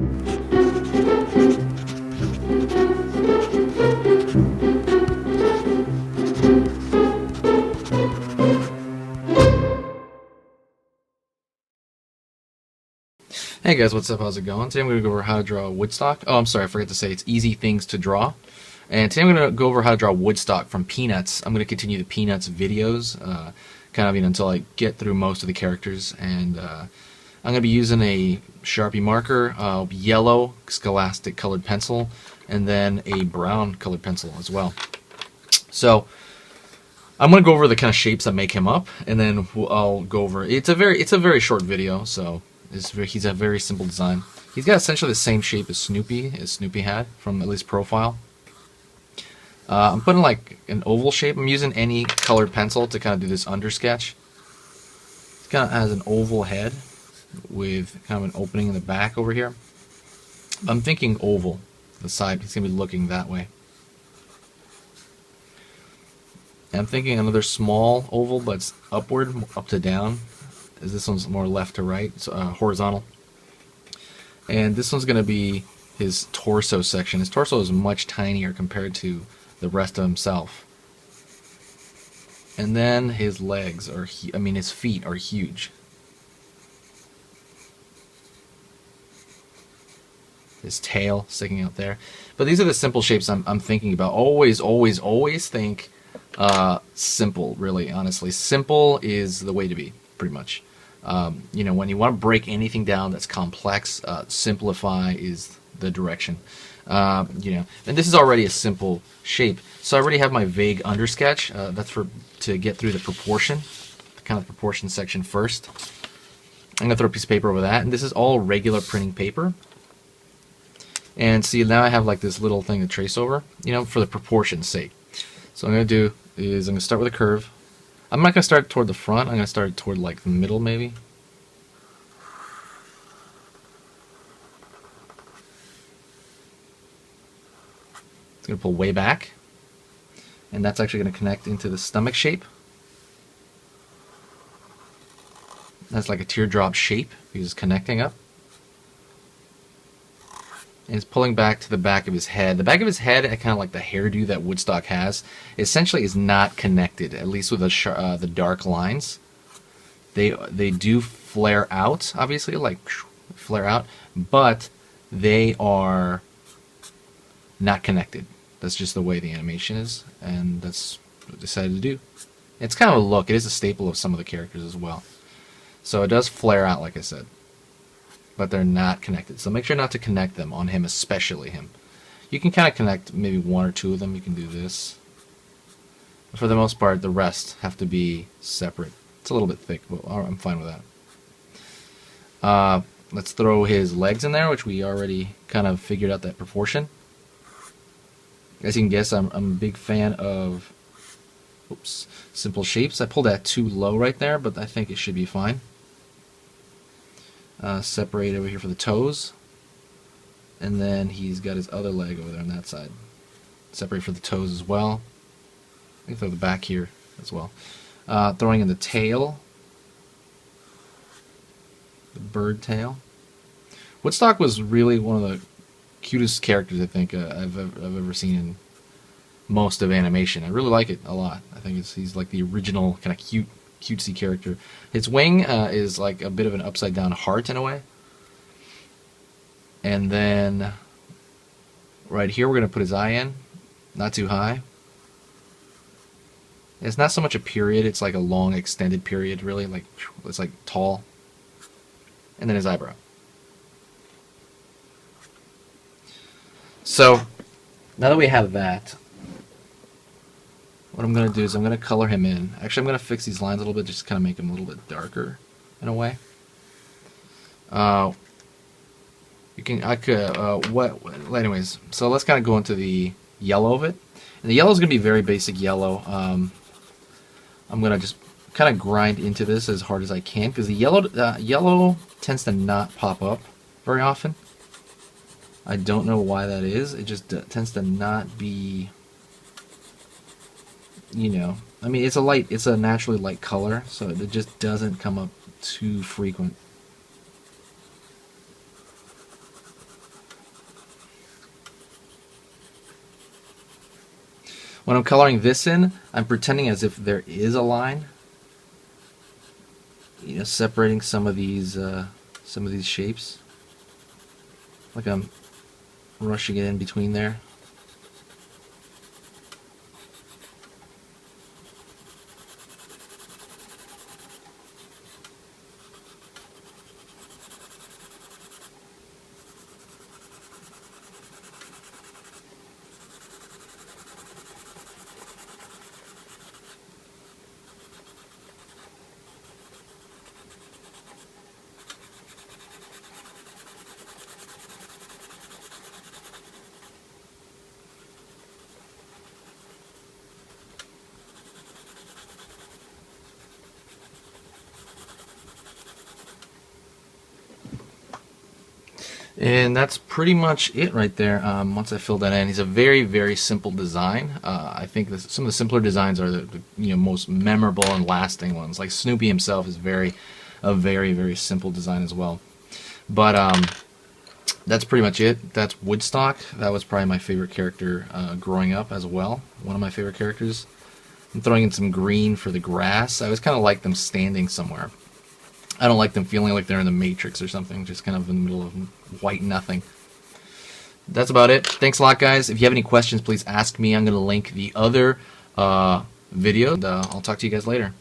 Hey guys, what's up? How's it going? Today I'm going to go over how to draw Woodstock. Oh, I'm sorry, I forgot to say it's easy things to draw. And today I'm going to go over how to draw Woodstock from Peanuts. I'm going to continue the Peanuts videos, kind of until I get through most of the characters. And I'm going to be using a Sharpie marker, yellow Scholastic colored pencil, and then a brown colored pencil as well. So I'm going to go over the kind of shapes that make him up, and then I'll go over. It's a very short video, so. He's a very simple design. He's got essentially the same shape as Snoopy had from at least profile. I'm putting like an oval shape. I'm using any colored pencil to kind of do this undersketch. It kind of has an oval head with kind of an opening in the back over here. I'm thinking oval. The side, he's going to be looking that way. And I'm thinking another small oval, but it's upward, up to down. As this one's more left to right, so, horizontal. And this one's going to be his torso section. His torso is much tinier compared to the rest of himself. And then his legs are, his feet are huge. His tail sticking out there. But these are the simple shapes I'm thinking about. Always think simple, really, honestly. Simple is the way to be, pretty much. When you want to break anything down that's complex, simplify is the direction. And this is already a simple shape. So I already have my vague undersketch. That's to get through the proportion, the kind of proportion section first. I'm going to throw a piece of paper over that. And this is all regular printing paper. And see, now I have like this little thing to trace over, for the proportion's sake. So what I'm going to do is I'm going to start with a curve. I'm not going to start toward the front. I'm going to start toward like the middle, maybe. It's going to pull way back. And that's actually going to connect into the stomach shape. That's like a teardrop shape because it's connecting up. And it's pulling back to the back of his head. The back of his head, kind of like the hairdo that Woodstock has, essentially is not connected, at least with the dark lines. They do flare out, obviously, like flare out, but they are not connected. That's just the way the animation is, and that's what I decided to do. It's kind of a look. It is a staple of some of the characters as well. So it does flare out, like I said. But they're not connected. So make sure not to connect them on him, especially him. You can kind of connect maybe one or two of them. You can do this. But for the most part, the rest have to be separate. It's a little bit thick, but I'm fine with that. Let's throw his legs in there, which we already kind of figured out that proportion. As you can guess, I'm a big fan of simple shapes. I pulled that too low right there, but I think it should be fine. Separate over here for the toes, and then he's got his other leg over there on that side. Separate for the toes as well. I can throw the back here as well. Throwing in the tail, the bird tail. Woodstock was really one of the cutest characters I think I've ever seen in most of animation. I really like it a lot. I think he's like the original kind of cutesy character. His wing is like a bit of an upside down heart in a way. And then right here we're going to put his eye in. Not too high. It's not so much a period, it's like a long extended period really. Like it's like tall. And then his eyebrow. So now that we have that, what I'm going to do is I'm going to color him in. Actually, I'm going to fix these lines a little bit, just to kind of make him a little bit darker in a way. Anyways, so let's kind of go into the yellow of it. And the yellow is going to be very basic yellow. I'm going to just kind of grind into this as hard as I can, because the yellow tends to not pop up very often. I don't know why that is. It just tends to not be... it's a naturally light color, so it just doesn't come up too frequent. When I'm coloring this in, I'm pretending as if there is a line, you know, separating some of these shapes, like I'm rushing it in between there. And that's pretty much it right there. Once I fill that in, it's a very, very simple design. I think some of the simpler designs are the most memorable and lasting ones. Like Snoopy himself is a very, very simple design as well. But that's pretty much it. That's Woodstock. That was probably my favorite character growing up as well. One of my favorite characters. I'm throwing in some green for the grass. I always kind of like them standing somewhere. I don't like them feeling like they're in the Matrix or something, just kind of in the middle of white nothing. That's about it. Thanks a lot, guys. If you have any questions, please ask me. I'm going to link the other video, and I'll talk to you guys later.